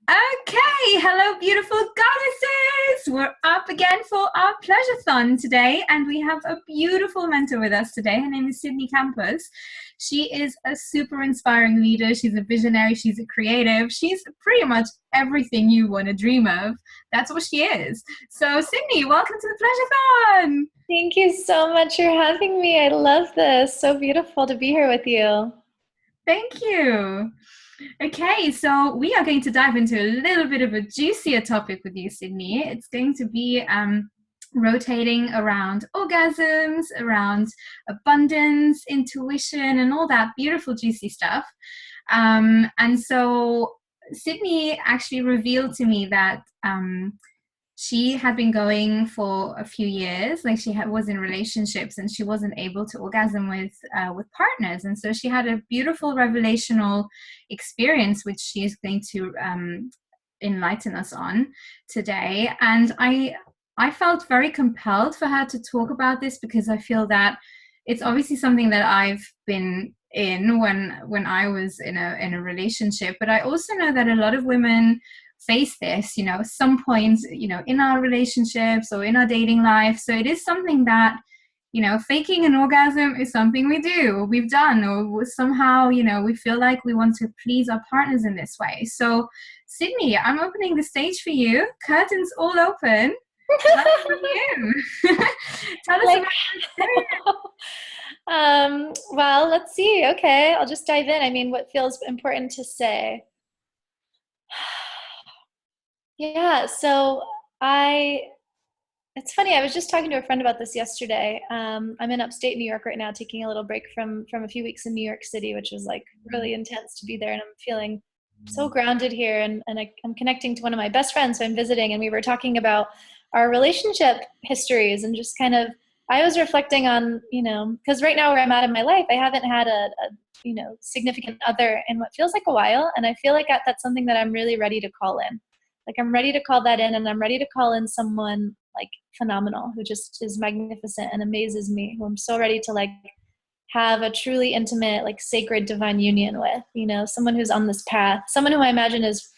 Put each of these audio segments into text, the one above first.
Okay, hello, beautiful goddesses. We're up again for our pleasurethon today, and we have a beautiful mentor with us today. Her name is Sydney Campos. She is a super inspiring leader. She's a visionary. She's a creative. She's pretty much everything you want to dream of. That's what she is. So, Sydney, welcome to the pleasurethon. Thank you so much for having me. I love this. So beautiful to be here with you. Thank you. Okay, so we are going to dive into a little bit of a juicier topic with you, Sydney. It's going to be rotating around orgasms, around abundance, intuition, and all that beautiful, juicy stuff. And so Sydney actually revealed to me that she had been going for a few years, like was in relationships and she wasn't able to orgasm with partners, and so she had a beautiful revelational experience which she is going to enlighten us on today. And I felt very compelled for her to talk about this because I feel that it's obviously something that I've been in when I was in a relationship, but I also know that a lot of women face this, some point, in our relationships or in our dating life. So it is something that, faking an orgasm is something we do, or we've done, or somehow, we feel like we want to please our partners in this way. So, Sydney, I'm opening the stage for you. Curtains all open. Tell us from you. Tell us Like, about your experience. well, let's see. Okay, I'll just dive in. I mean, what feels important to say? Yeah, so I, it's funny. I was just talking to a friend about this yesterday. I'm in upstate New York right now, taking a little break from a few weeks in New York City, which was like really intense to be there. And I'm feeling so grounded here. And I'm connecting to one of my best friends who I'm visiting. And we were talking about our relationship histories and just kind of, I was reflecting on, because right now where I'm at in my life, I haven't had a significant other in what feels like a while. And I feel like that's something that I'm really ready to call in. Like I'm ready to call that in, and I'm ready to call in someone like phenomenal who just is magnificent and amazes me, who I'm so ready to like have a truly intimate, like sacred divine union with, someone who's on this path, someone who I imagine is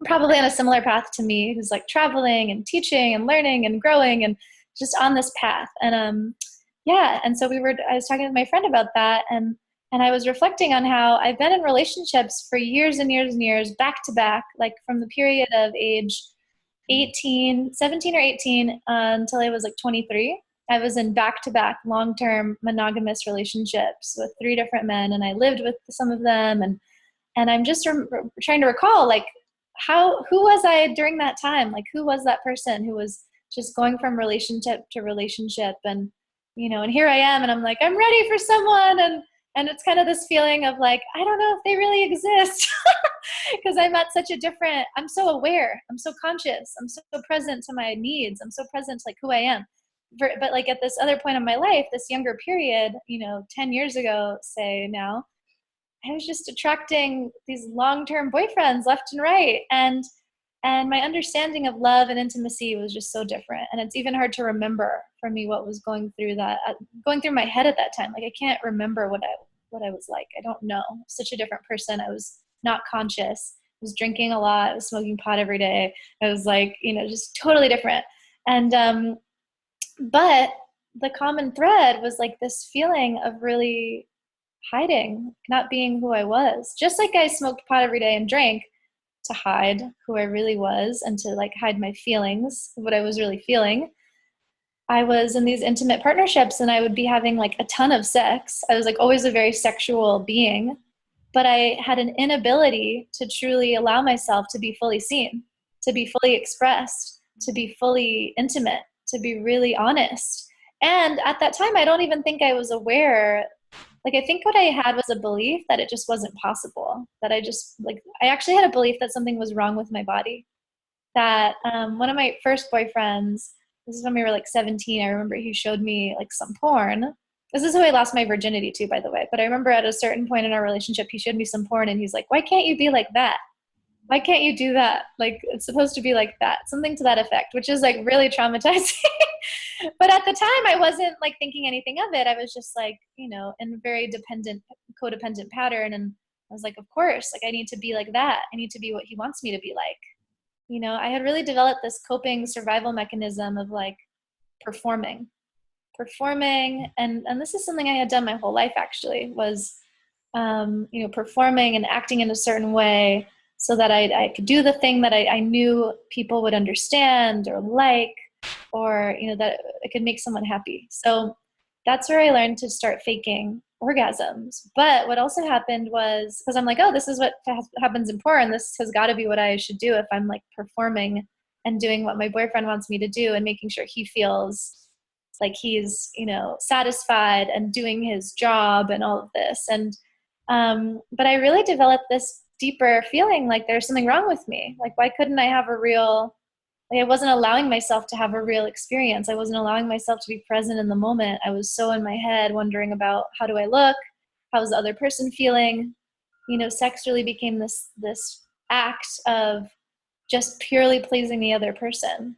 probably on a similar path to me, who's like traveling and teaching and learning and growing and just on this path. And yeah, and so I was talking with my friend about that, and I was reflecting on how I've been in relationships for years and years and years, back to back, like from the period of age 17 or 18 until I was like 23. I was in back-to-back long-term monogamous relationships with 3 different men, and I lived with some of them. And I'm just trying to recall, like, who was I during that time? Like, who was that person who was just going from relationship to relationship? And, and here I am, and I'm like, I'm ready for someone. And it's kind of this feeling of like, I don't know if they really exist because I'm so aware, I'm so conscious, I'm so present to my needs, I'm so present to like who I am. But like at this other point in my life, this younger period, 10 years ago, say now, I was just attracting these long-term boyfriends left and right. And my understanding of love and intimacy was just so different. And it's even hard to remember for me what was going through my head at that time. Like I can't remember what I was like. I don't know. Such a different person. I was not conscious. I was drinking a lot. I was smoking pot every day. I was like, just totally different. And but the common thread was like this feeling of really hiding, not being who I was. Just like I smoked pot every day and drank to hide who I really was and to like hide my feelings, what I was really feeling. I was in these intimate partnerships and I would be having like a ton of sex. I was like always a very sexual being, but I had an inability to truly allow myself to be fully seen, to be fully expressed, to be fully intimate, to be really honest. And at that time, I don't even think I was aware. Like, I think what I had was a belief that it just wasn't possible, that I actually had a belief that something was wrong with my body. That one of my first boyfriends, this is when we were like 17, I remember he showed me like some porn. This is who I lost my virginity to, by the way. But I remember at a certain point in our relationship, he showed me some porn and he's like, why can't you be like that? Why can't you do that? Like, it's supposed to be like that, something to that effect, which is like really traumatizing. But at the time I wasn't like thinking anything of it. I was just like, in a very codependent pattern. I was like, of course, like I need to be like that. I need to be what he wants me to be like. You know, I had really developed this coping survival mechanism of like performing. And this is something I had done my whole life actually, was you know, performing and acting in a certain way so that I could do the thing that I knew people would understand or like, or, you know, that it could make someone happy. So that's where I learned to start faking orgasms. But what also happened was, because I'm like, oh, this is what happens in porn. This has got to be what I should do if I'm like performing and doing what my boyfriend wants me to do and making sure he feels like he's, you know, satisfied and doing his job and all of this. And but I really developed this deeper feeling like there's something wrong with me. Like, why couldn't I have a real, like I wasn't allowing myself to have a real experience. I wasn't allowing myself to be present in the moment. I was so in my head wondering about, how do I look? How's the other person feeling? You know, sex really became this act of just purely pleasing the other person.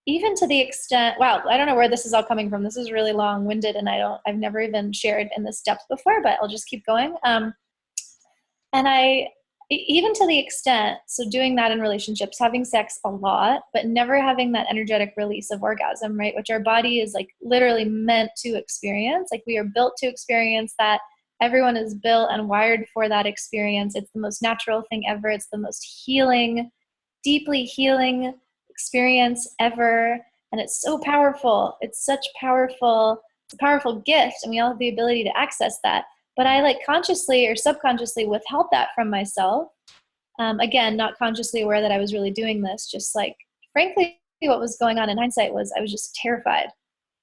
Even to the extent, wow, I don't know where this is all coming from. This is really long-winded, and I've never even shared in this depth before, but I'll just keep going. And even to the extent, so doing that in relationships, having sex a lot, but never having that energetic release of orgasm, right? Which our body is like literally meant to experience. Like we are built to experience that. Everyone is built and wired for that experience. It's the most natural thing ever. It's the most healing, deeply healing experience ever. And it's so powerful. It's a powerful gift. And we all have the ability to access that. But I like consciously or subconsciously withheld that from myself. Again, not consciously aware that I was really doing this. Just like, frankly, what was going on in hindsight was I was just terrified.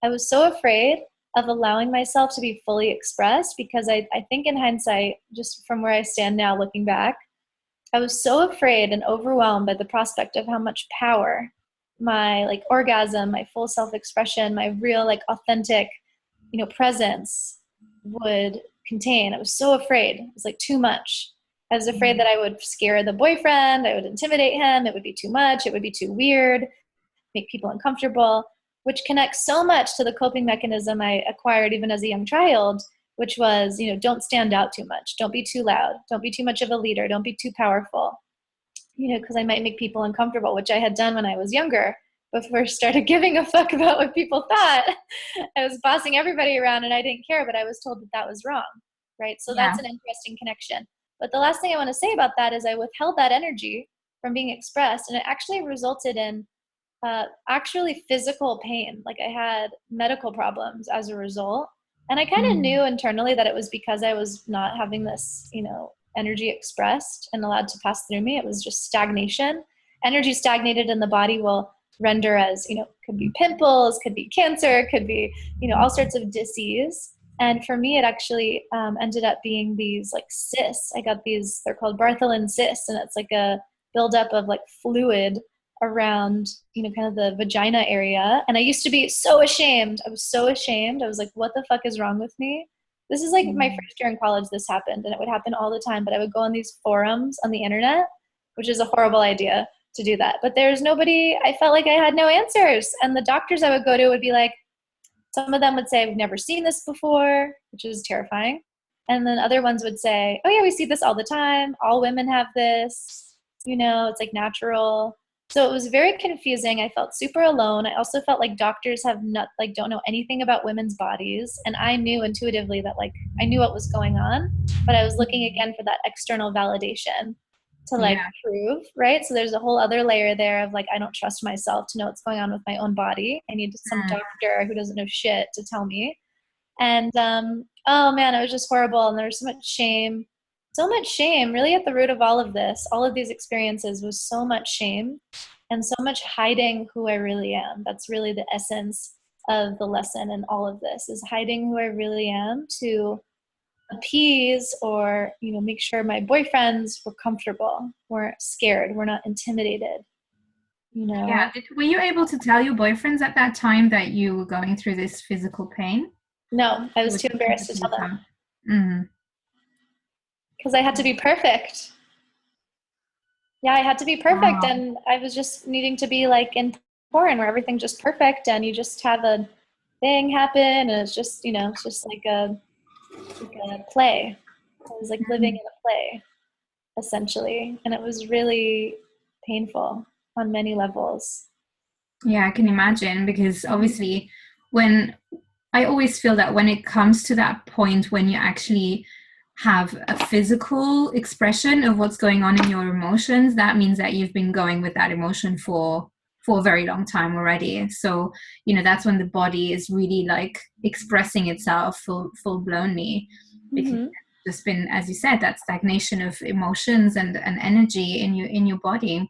I was so afraid of allowing myself to be fully expressed because I think in hindsight, just from where I stand now looking back, I was so afraid and overwhelmed by the prospect of how much power my like orgasm, my full self-expression, my real like authentic, you know, presence would contain. I was so afraid. It was like too much. I was afraid that I would scare the boyfriend. I would intimidate him. It would be too much. It would be too weird, make people uncomfortable, which connects so much to the coping mechanism I acquired even as a young child, which was, you know, don't stand out too much. Don't be too loud. Don't be too much of a leader. Don't be too powerful, you know, because I might make people uncomfortable, which I had done when I was younger. Before I started giving a fuck about what people thought, I was bossing everybody around and I didn't care, but I was told that that was wrong, right? So Yeah. that's an interesting connection. But the last thing I want to say about that is I withheld that energy from being expressed, and it actually resulted in actually physical pain. Like I had medical problems as a result. And I kind of knew internally that it was because I was not having this, you know, energy expressed and allowed to pass through me. It was just stagnation. Energy stagnated in the body will render as, you know, could be pimples, could be cancer, could be, you know, all sorts of disease. And for me, it actually ended up being these like cysts. I got these, they're called Bartholin cysts, and it's like a buildup of like fluid around, you know, kind of the vagina area. And I used to be so ashamed. I was so ashamed. I was like, what the fuck is wrong with me? This is like my first year in college this happened, and it would happen all the time. But I would go on these forums on the internet, which is a horrible idea to do that. But there's nobody, I felt like I had no answers. And the doctors I would go to would be like, some of them would say, I've never seen this before, which is terrifying. And then other ones would say, oh yeah, we see this all the time. All women have this, you know, it's like natural. So it was very confusing. I felt super alone. I also felt like doctors have not, like, don't know anything about women's bodies. And I knew intuitively that like, I knew what was going on, but I was looking again for that external validation to like Yeah. prove, right? So there's a whole other layer there of like, I don't trust myself to know what's going on with my own body. I need some doctor who doesn't know shit to tell me. And oh man, it was just horrible. And there was so much shame really at the root of all of this. All of these experiences was so much shame and so much hiding who I really am. That's really the essence of the lesson in all of this, is hiding who I really am to appease or, you know, make sure my boyfriends were comfortable, weren't scared, were not intimidated, you know? Yeah. Were you able to tell your boyfriends at that time that you were going through this physical pain? No, I was Would too you keep embarrassed it to to tell them yourself? Mm-hmm. because I had to be perfect. Yeah, I had to be perfect, Oh, and I was just needing to be like in porn where everything's just perfect and you just have a thing happen and it's just, you know, it's just like a play. I was like living in a play, essentially. And it was really painful on many levels. Yeah, I can imagine, because obviously when I always feel that when it comes to that point when you actually have a physical expression of what's going on in your emotions, that means that you've been going with that emotion for a very long time already. So, that's when the body is really like expressing itself full blownly, because Mm-hmm. there's just been, as you said, that stagnation of emotions and energy in your body.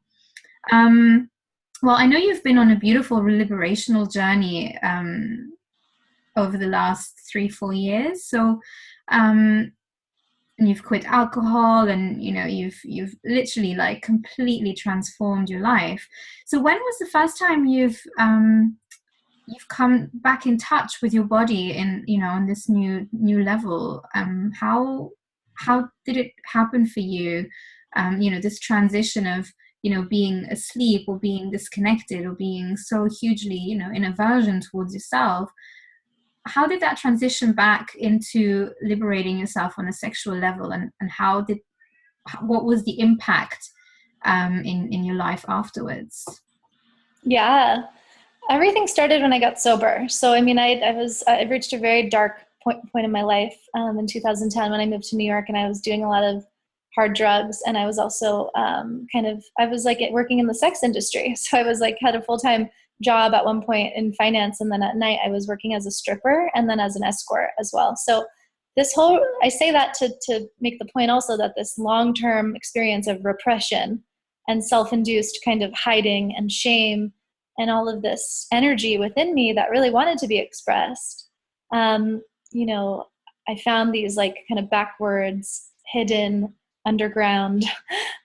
Well, I know you've been on a beautiful liberational journey over the last 3-4 years. So, and you've quit alcohol, and you've literally like completely transformed your life. So, when was the first time you've come back in touch with your body in on this new level? How did it happen for you? This transition of being asleep or being disconnected or being so hugely in aversion towards yourself. How did that transition back into liberating yourself on a sexual level, and what was the impact in your life afterwards? Yeah. Everything started when I got sober. So, I mean, I reached a very dark point in my life in 2010 when I moved to New York, and I was doing a lot of hard drugs. And I was also I was like working in the sex industry. So I was like, had a full-time job at one point in finance. And then at night I was working as a stripper and then as an escort as well. So I say that to make the point also that this long-term experience of repression and self-induced kind of hiding and shame and all of this energy within me that really wanted to be expressed. I found these like kind of backwards, hidden, underground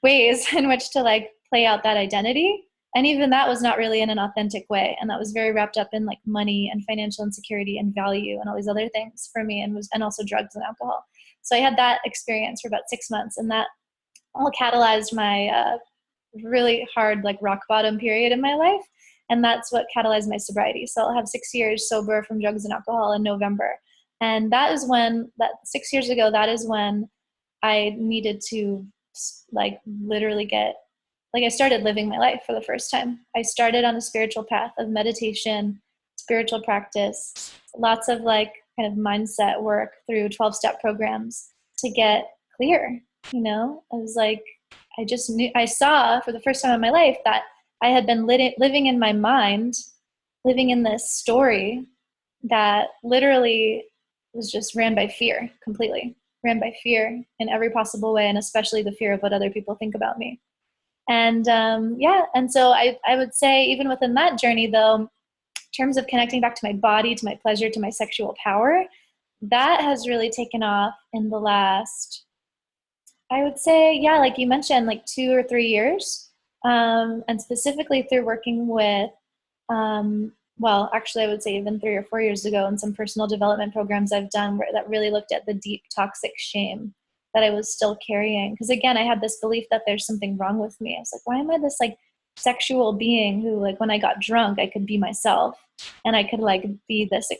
ways in which to like play out that identity. And even that was not really in an authentic way. And that was very wrapped up in like money and financial insecurity and value and all these other things for me, and also drugs and alcohol. So I had that experience for about 6 months, and that all catalyzed my really hard like rock bottom period in my life. And that's what catalyzed my sobriety. So I'll have 6 years sober from drugs and alcohol in November. And that 6 years ago, that is when I needed to like literally I started living my life for the first time. I started on a spiritual path of meditation, spiritual practice, lots of like kind of mindset work through 12-step programs to get clear. I was like, I saw for the first time in my life that I had been living in my mind, living in this story that literally was just ran by fear, completely ran by fear in every possible way, and especially the fear of what other people think about me. And and so I would say even within that journey, though, in terms of connecting back to my body, to my pleasure, to my sexual power, that has really taken off in the last, I would say, like you mentioned, like 2 or 3 years. And specifically through working with, actually I would say even 3 or 4 years ago, in some personal development programs I've done that really looked at the deep toxic shame that I was still carrying. Because again, I had this belief that there's something wrong with me. I was like, why am I this like sexual being who like when I got drunk, I could be myself and I could like be this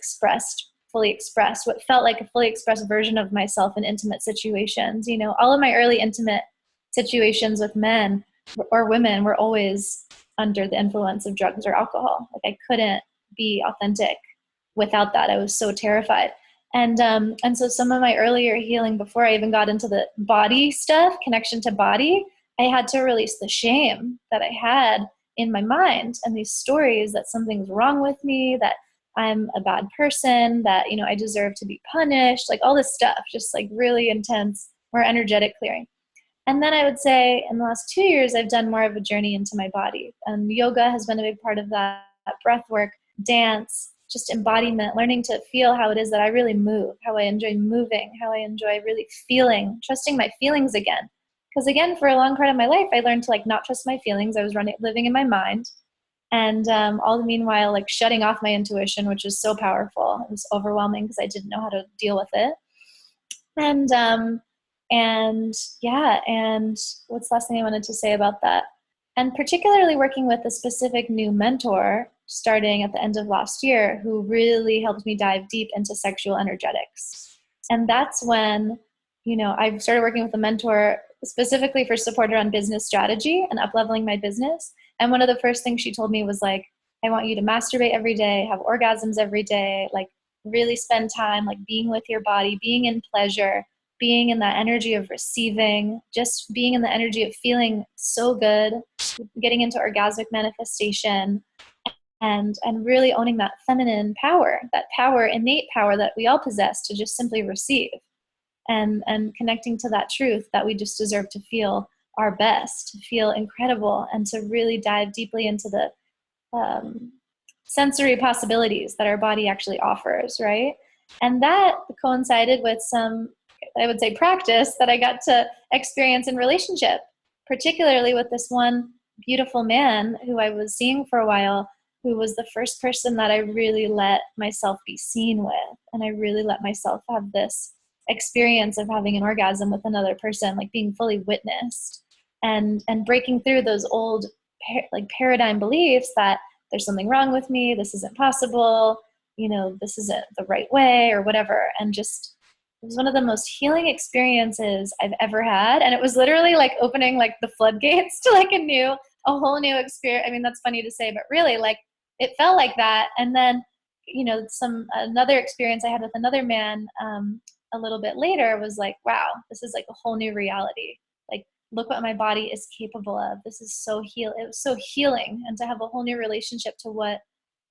fully expressed, what felt like a fully expressed version of myself in intimate situations. All of my early intimate situations with men or women were always under the influence of drugs or alcohol. Like I couldn't be authentic without that. I was so terrified. And so some of my earlier healing, before I even got into the body stuff, connection to body, I had to release the shame that I had in my mind and these stories that something's wrong with me, that I'm a bad person, that, I deserve to be punished, like all this stuff, just like really intense, more energetic clearing. And then I would say in the last 2 years, I've done more of a journey into my body. And yoga has been a big part of that, breath work, dance, just embodiment, learning to feel how it is that I really move, how I enjoy moving, how I enjoy really feeling, trusting my feelings again. Because again, for a long part of my life, I learned to like not trust my feelings. I was living in my mind. And all the meanwhile, like shutting off my intuition, which is so powerful. It was overwhelming because I didn't know how to deal with it. And what's the last thing I wanted to say about that? And particularly working with a specific new mentor starting at the end of last year, who really helped me dive deep into sexual energetics. And that's when I've started working with a mentor specifically for support around business strategy and up-leveling my business. And one of the first things she told me was like, I want you to masturbate every day, have orgasms every day, like really spend time like being with your body, being in pleasure, being in that energy of receiving, just being in the energy of feeling so good, getting into orgasmic manifestation, and really owning that feminine power, that power, innate power that we all possess to just simply receive, and connecting to that truth that we just deserve to feel our best, to feel incredible, and to really dive deeply into the sensory possibilities that our body actually offers, right? And that coincided with some, I would say, practice that I got to experience in relationship, particularly with this one beautiful man who I was seeing for a while, who was the first person that I really let myself be seen with. And I really let myself have this experience of having an orgasm with another person, like being fully witnessed, and breaking through those old paradigm beliefs that there's something wrong with me, this isn't possible, this isn't the right way or whatever. And just, it was one of the most healing experiences I've ever had. And it was literally like opening like the floodgates to like a whole new experience. I mean, that's funny to say, but really like it felt like that. And then, another experience I had with another man a little bit later was like, wow, this is like a whole new reality. Like, look what my body is capable of. This is it was so healing. And to have a whole new relationship to what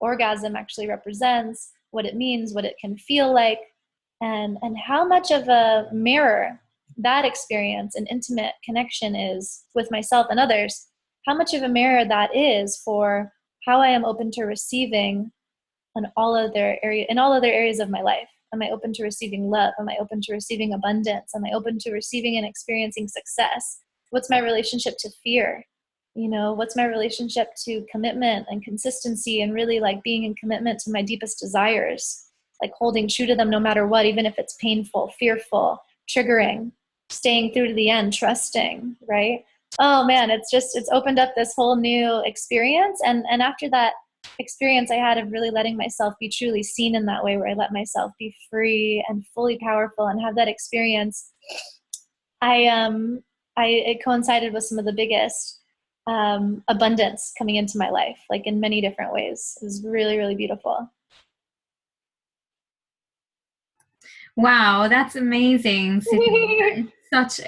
orgasm actually represents, what it means, what it can feel like, and how much of a mirror that experience and intimate connection is with myself and others, how much of a mirror that is for how I am open to receiving in all other areas of my life. Am I open to receiving love? Am I open to receiving abundance? Am I open to receiving and experiencing success? What's my relationship to fear? What's my relationship to commitment and consistency, and really like being in commitment to my deepest desires, like holding true to them no matter what, even if it's painful, fearful, triggering, staying through to the end, trusting, right? Oh man, it's opened up this whole new experience. And after that experience I had of really letting myself be truly seen in that way, where I let myself be free and fully powerful and have that experience, it coincided with some of the biggest abundance coming into my life, like in many different ways. It was really, really beautiful. Wow, that's amazing, Sydney. It's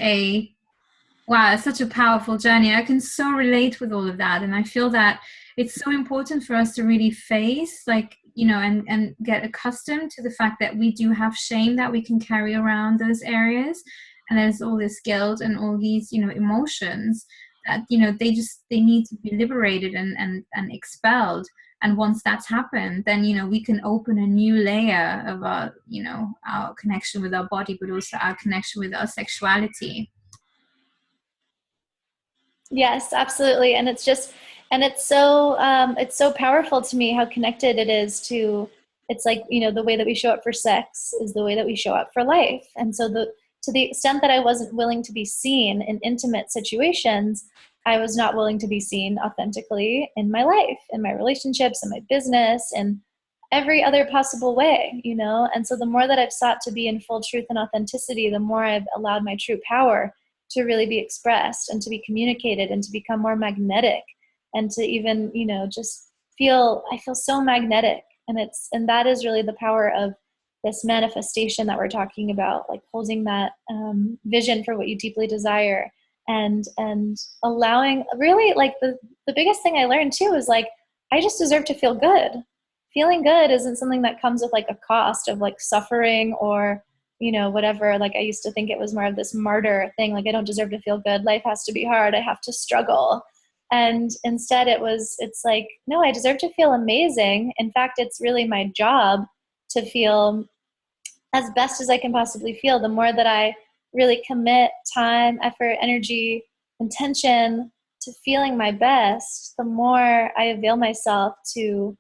such a powerful journey. I can so relate with all of that. And I feel that it's so important for us to really face, like, and get accustomed to the fact that we do have shame that we can carry around those areas. And there's all this guilt and all these, emotions that, they need to be liberated and expelled. And once that's happened, then, we can open a new layer of our connection with our body, but also our connection with our sexuality. Yes, absolutely. And it's so powerful to me how connected it is to, it's like, the way that we show up for sex is the way that we show up for life. And so to the extent that I wasn't willing to be seen in intimate situations, I was not willing to be seen authentically in my life, in my relationships, in my business, and every other possible way, And so the more that I've sought to be in full truth and authenticity, the more I've allowed my true power to really be expressed and to be communicated and to become more magnetic, and to even, just I feel so magnetic. And that is really the power of this manifestation that we're talking about, like holding that vision for what you deeply desire, and allowing, really, like the biggest thing I learned too is like, I just deserve to feel good. Feeling good isn't something that comes with like a cost of like suffering or, whatever. Like I used to think it was more of this martyr thing. Like I don't deserve to feel good. Life has to be hard. I have to struggle. And instead it's like, no, I deserve to feel amazing. In fact, it's really my job to feel as best as I can possibly feel. The more that I really commit time, effort, energy, intention to feeling my best, the more I avail myself to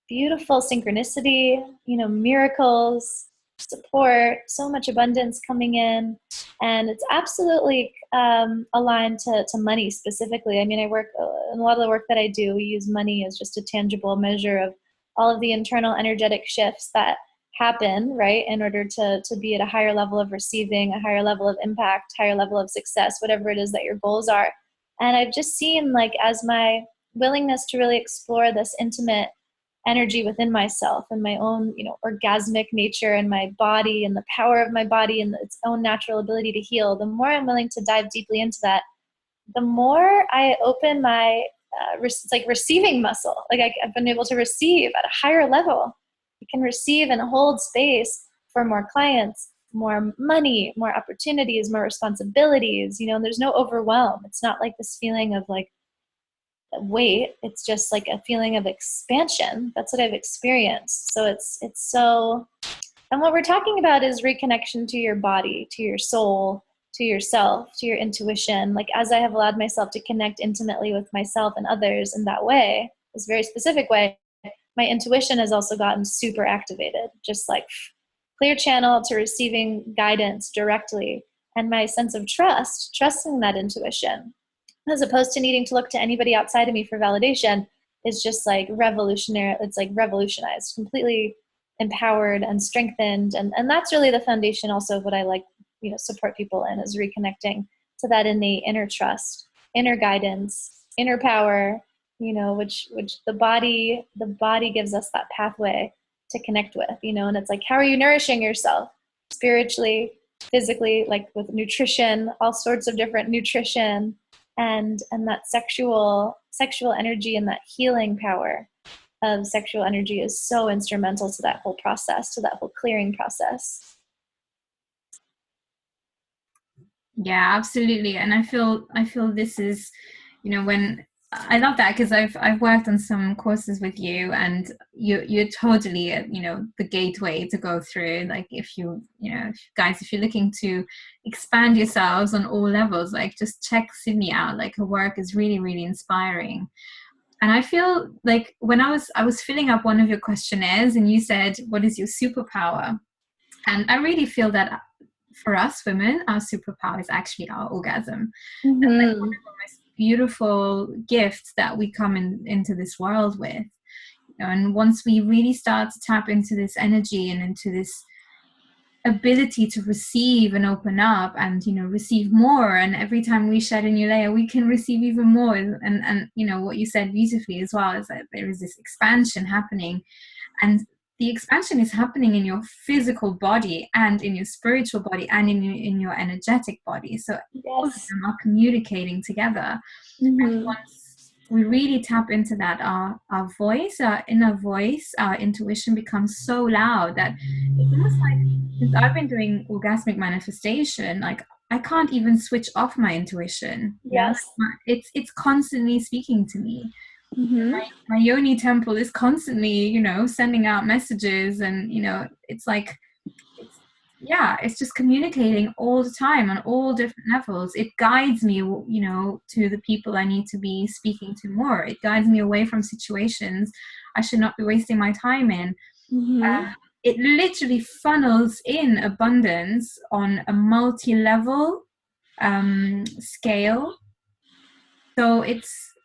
beautiful synchronicity, miracles, support, so much abundance coming in. And it's absolutely aligned to money specifically. I mean, I work in a lot of the work that I do, we use money as just a tangible measure of all of the internal energetic shifts that happen, right, in order to be at a higher level of receiving, a higher level of impact, higher level of success, whatever it is that your goals are. And I've just seen, like, as my willingness to really explore this intimate energy within myself and my own, orgasmic nature and my body and the power of my body and its own natural ability to heal, the more I'm willing to dive deeply into that, the more I open my it's like receiving muscle. Like I've been able to receive at a higher level. I can receive and hold space for more clients, more money, more opportunities, more responsibilities, and there's no overwhelm. It's not like this feeling of like weight. It's just like a feeling of expansion. That's what I've experienced. So it's so, and what we're talking about is reconnection to your body, to your soul, to yourself, to your intuition. Like, as I have allowed myself to connect intimately with myself and others in that way, this very specific way, my intuition has also gotten super activated, just like clear channel to receiving guidance directly. And my sense of trusting that intuition, as opposed to needing to look to anybody outside of me for validation, is just like revolutionary. It's like revolutionized, completely empowered and strengthened. And that's really the foundation also of what I like, support people in, is reconnecting to that innate inner trust, inner guidance, inner power, which the body gives us that pathway to connect with, and it's like, how are you nourishing yourself spiritually, physically, like with nutrition, all sorts of different nutrition, and that sexual energy and that healing power of sexual energy is so instrumental to that whole process, to that whole clearing process. Yeah, absolutely. And I feel this is, when I love that, because I've worked on some courses with you, and you're totally the gateway to go through. Like, if you guys, if you're looking to expand yourselves on all levels, like, just check Sydney out. Like, her work is really, really inspiring. And I feel like when I was filling up one of your questionnaires, and you said, what is your superpower? And I really feel that for us women, our superpower is actually our orgasm. Mm-hmm. And like, one of the most beautiful gifts that we come into this world with. And once we really start to tap into this energy and into this ability to receive and open up and receive more, and every time we shed a new layer, we can receive even more. And what you said beautifully as well is that there is this expansion happening, and the expansion is happening in your physical body and in your spiritual body and in your energetic body. So yes, all of them are communicating together. Mm-hmm. And once we really tap into that, our voice, our inner voice, our intuition becomes so loud that it's almost like, since I've been doing orgasmic manifestation, like, I can't even switch off my intuition. Yes. It's constantly speaking to me. Mm-hmm. My yoni temple is constantly, sending out messages, and it's like, it's just communicating all the time on all different levels. It guides me, to the people I need to be speaking to more. It guides me away from situations I should not be wasting my time in. Mm-hmm. It literally funnels in abundance on a multi-level scale. So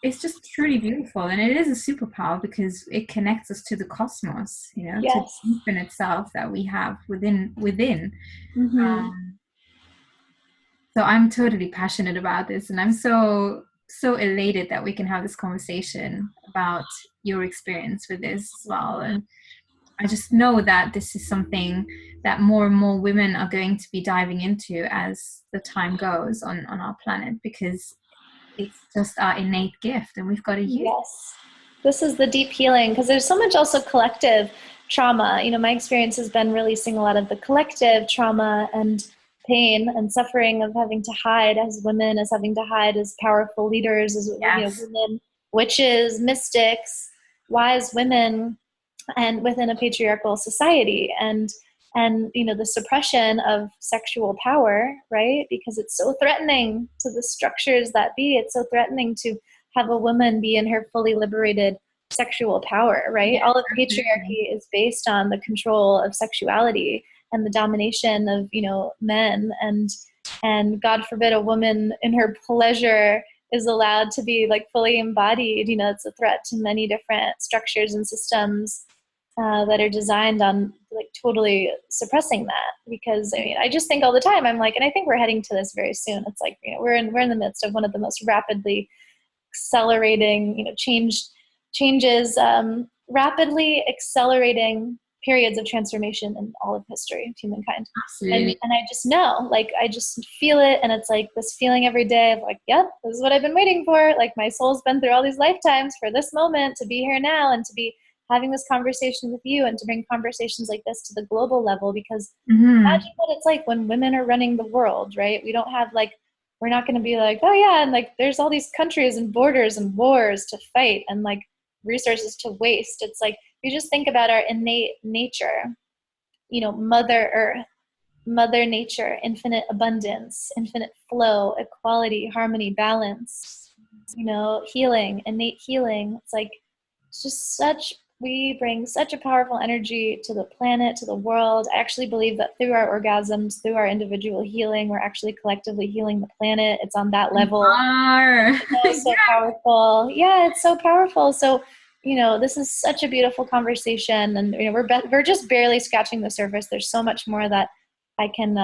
it's just truly beautiful, and it is a superpower because it connects us to the cosmos, to the infinite self that we have within. Mm-hmm. So I'm totally passionate about this, and I'm so elated that we can have this conversation about your experience with this as well. And I just know that this is something that more and more women are going to be diving into as the time goes on our planet, because it's just our innate gift, and we've got to use it. Yes. This is the deep healing, because there's so much also collective trauma. My experience has been releasing a lot of the collective trauma and pain and suffering of having to hide as women, as having to hide as powerful leaders, as women, witches, mystics, wise women, and within a patriarchal society. And the suppression of sexual power, right? Because it's so threatening to the structures that be. It's so threatening to have a woman be in her fully liberated sexual power, right? Yeah, all of patriarchy is based on the control of sexuality and the domination of men, and God forbid a woman in her pleasure is allowed to be like fully embodied. It's a threat to many different structures and systems that are designed on like totally suppressing that. Because I mean, I just think all the time, I'm like, and I think we're heading to this very soon. It's like, you know, we're in the midst of one of the most rapidly accelerating, you know, changes, rapidly accelerating periods of transformation in all of history of humankind. Absolutely. And I just know, like, I just feel it. And it's like this feeling every day of like, yep, this is what I've been waiting for. Like my soul's been through all these lifetimes for this moment to be here now and to be having this conversation with you and to bring conversations like this to the global level. Because Mm-hmm. imagine what it's like when women are running the world, right? We don't have like, we're not going to be like, oh yeah, and like there's all these countries and borders and wars to fight and like resources to waste. It's like, you just think about our innate nature, you know, Mother Earth, Mother Nature, infinite abundance, infinite flow, equality, harmony, balance, you know, healing, innate healing. It's like, it's just such, we bring such a powerful energy to the planet, to the world. I actually believe that through our orgasms, through our individual healing, we're actually collectively healing the planet. It's on that We level. are. It's so powerful. Yeah, it's so powerful. So, you know, this is such a beautiful conversation, and you know, we're just barely scratching the surface. There's so much more that I can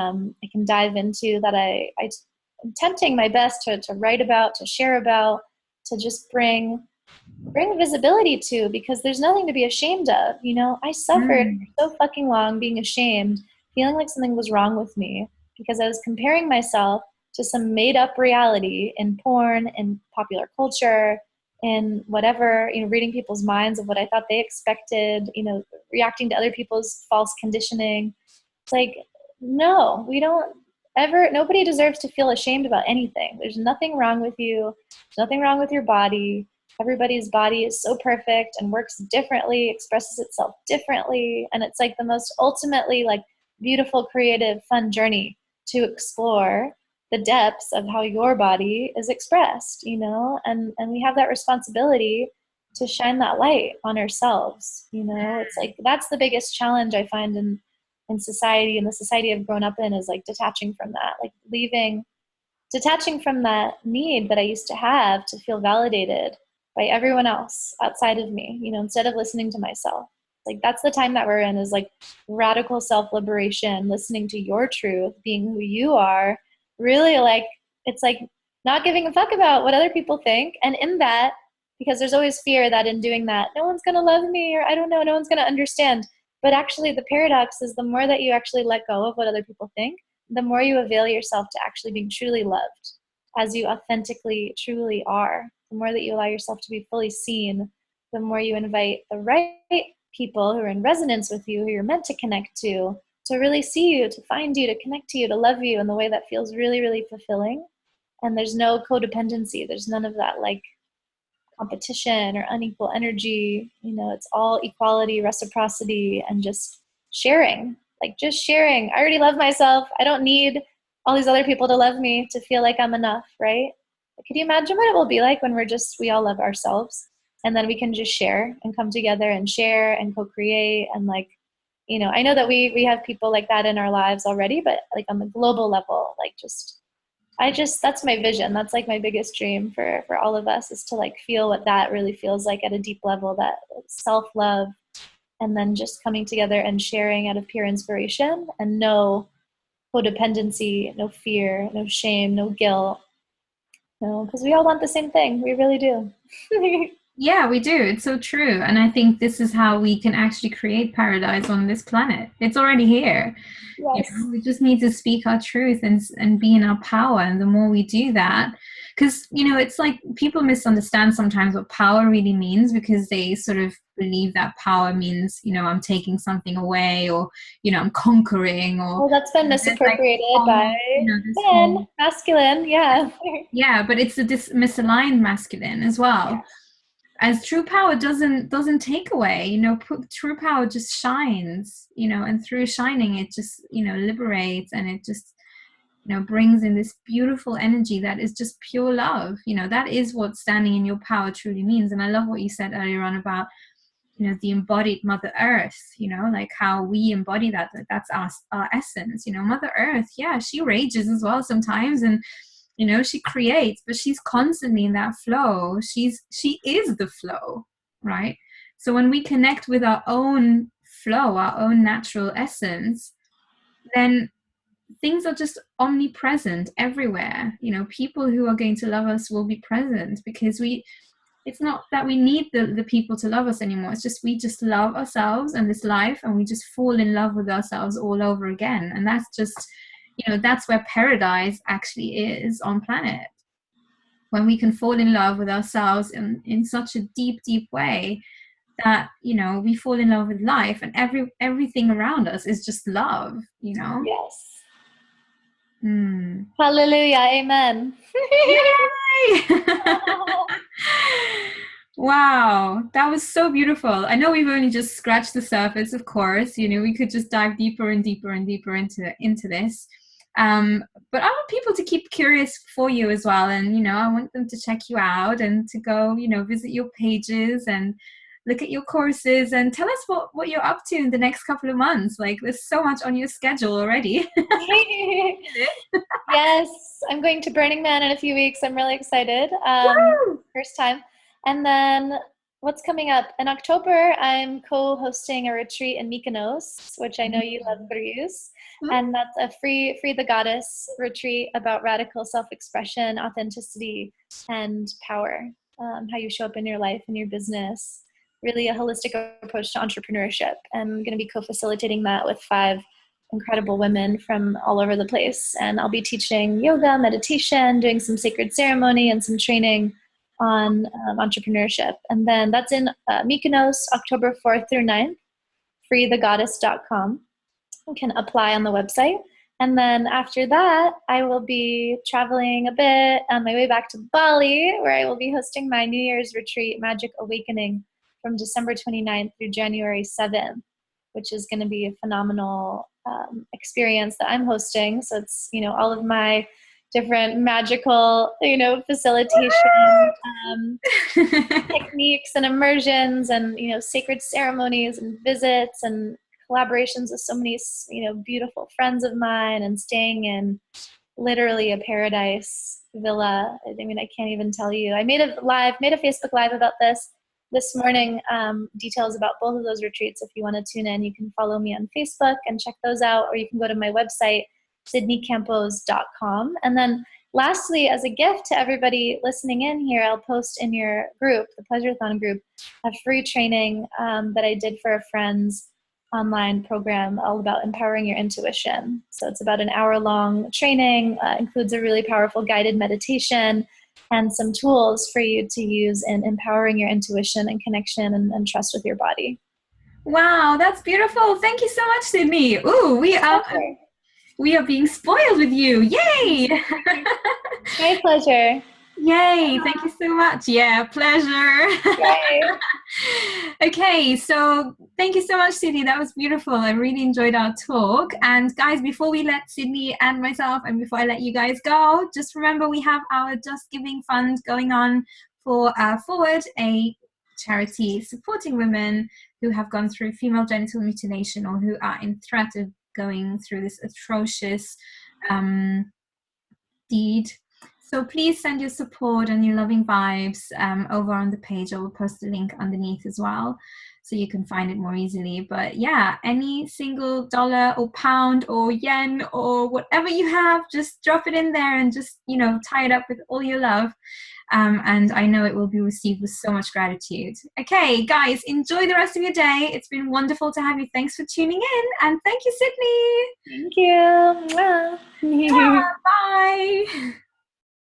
dive into that I'm tempting my best to write about, to share about, to just bring visibility to, because there's nothing to be ashamed of. You know, I suffered Mm. for so fucking long being ashamed, feeling like something was wrong with me because I was comparing myself to some made up reality in porn and popular culture and whatever, you know, reading people's minds of what I thought they expected, you know, reacting to other people's false conditioning. It's like, no, we don't ever, nobody deserves to feel ashamed about anything. There's nothing wrong with you. There's nothing wrong with your body. Everybody's body is so perfect and works differently, expresses itself differently. And it's like the most ultimately like beautiful, creative, fun journey to explore the depths of how your body is expressed, you know, and we have that responsibility to shine that light on ourselves. You know, it's like that's the biggest challenge I find in society, and the society I've grown up in, is like detaching from that, like detaching from that need that I used to have to feel validated by everyone else outside of me, you know, instead of listening to myself. Like that's the time that we're in, is like radical self-liberation, listening to your truth, being who you are, really like, it's like not giving a fuck about what other people think. And in that, because there's always fear that in doing that, no one's going to love me, or I don't know, no one's going to understand. But actually the paradox is the more that you actually let go of what other people think, the more you avail yourself to actually being truly loved as you authentically truly are. The more that you allow yourself to be fully seen, the more you invite the right people who are in resonance with you, who you're meant to connect to really see you, to find you, to connect to you, to love you in the way that feels really, really fulfilling. And there's no codependency. There's none of that like competition or unequal energy. You know, it's all equality, reciprocity, and just sharing. Like just sharing. I already love myself. I don't need all these other people to love me to feel like I'm enough, right? Could you imagine what it will be like when we all love ourselves, and then we can just share and come together and share and co-create, and like, you know, I know that we have people like that in our lives already, but like on the global level, like just that's my vision. That's like my biggest dream for all of us, is to like feel what that really feels like at a deep level, that self-love, and then just coming together and sharing out of pure inspiration, and no codependency, no fear, no shame, no guilt. No, because we all want the same thing. We really do. Yeah, we do. It's so true. And I think this is how we can actually create paradise on this planet. It's already here. You Yes. know, we just need to speak our truth and be in our power. And the more we do that, because, you know, it's like people misunderstand sometimes what power really means, because they sort of believe that power means, you know, I'm taking something away, or, you know, I'm conquering, or Well, that's been there's like this misappropriated by whole, you know, this men, whole, masculine. Yeah. yeah, but it's a misaligned masculine as well, as true power doesn't take away, you know. True power just shines, you know, and through shining it just, you know, liberates, and it just, you know, brings in this beautiful energy that is just pure love. You know, that is what standing in your power truly means. And I love what you said earlier on about, you know, the embodied Mother Earth, you know, like how we embody that, that's our essence. You know, Mother Earth, yeah, she rages as well sometimes, and, you know, she creates, but she's constantly in that flow. She is the flow, right? So when we connect with our own flow, our own natural essence, then things are just omnipresent everywhere. People who are going to love us will be present, because it's not that we need the people to love us anymore. It's just we just love ourselves and this life, and we just fall in love with ourselves all over again. And that's just, that's where paradise actually is on planet. When we can fall in love with ourselves in such a deep, deep way that, we fall in love with life, and everything around us is just love. Yes. Mm. Hallelujah. Amen. Yay! Wow, that was so beautiful. I know we've only just scratched the surface, of course. We could just dive deeper and deeper and deeper into this. But I want people to keep curious for you as well. And, I want them to check you out and to go, visit your pages and look at your courses, and tell us what you're up to in the next couple of months. Like, there's so much on your schedule already. Yes, I'm going to Burning Man in a few weeks. I'm really excited. First time. And then what's coming up? In October, I'm co-hosting a retreat in Mykonos, which I know you love, Cruz. And that's a free the Goddess retreat about radical self-expression, authenticity, and power. How you show up in your life and your business. Really a holistic approach to entrepreneurship. And I'm going to be co-facilitating that with 5 incredible women from all over the place. And I'll be teaching yoga, meditation, doing some sacred ceremony, and some training on entrepreneurship. And then that's in Mykonos, October 4th through 9th, freethegoddess.com. You can apply on the website. And then after that, I will be traveling a bit on my way back to Bali, where I will be hosting my New Year's retreat, Magic Awakening, from December 29th through January 7th, which is going to be a phenomenal experience that I'm hosting. So it's, all of my different magical, facilitation techniques and immersions and, sacred ceremonies and visits and collaborations with so many, beautiful friends of mine, and staying in literally a paradise villa. I mean, I can't even tell you. I made a Facebook Live about this morning, details about both of those retreats. If you want to tune in, you can follow me on Facebook and check those out, or you can go to my website, sydneycampos.com. And then lastly, as a gift to everybody listening in here, I'll post in your group, the Pleasureathon group, a free training that I did for a friend's online program all about empowering your intuition. So it's about an hour-long training, includes a really powerful guided meditation, and some tools for you to use in empowering your intuition and connection and trust with your body. Wow, that's beautiful. Thank you so much, Sydney. Ooh, we are being spoiled with you. Yay! My pleasure. Yay, thank you so much. Yeah, pleasure. Yay. Okay, so thank you so much, Sydney. That was beautiful. I really enjoyed our talk. And guys, before we let Sydney and myself, and before I let you guys go, just remember we have our Just Giving Fund going on for Forward, a charity supporting women who have gone through female genital mutilation or who are in threat of going through this atrocious deed. So please send your support and your loving vibes over on the page. I will post the link underneath as well, so you can find it more easily. But yeah, any single dollar or pound or yen or whatever you have, just drop it in there and just, tie it up with all your love. And I know it will be received with so much gratitude. Okay, guys, enjoy the rest of your day. It's been wonderful to have you. Thanks for tuning in. And thank you, Sydney. Thank you. Bye.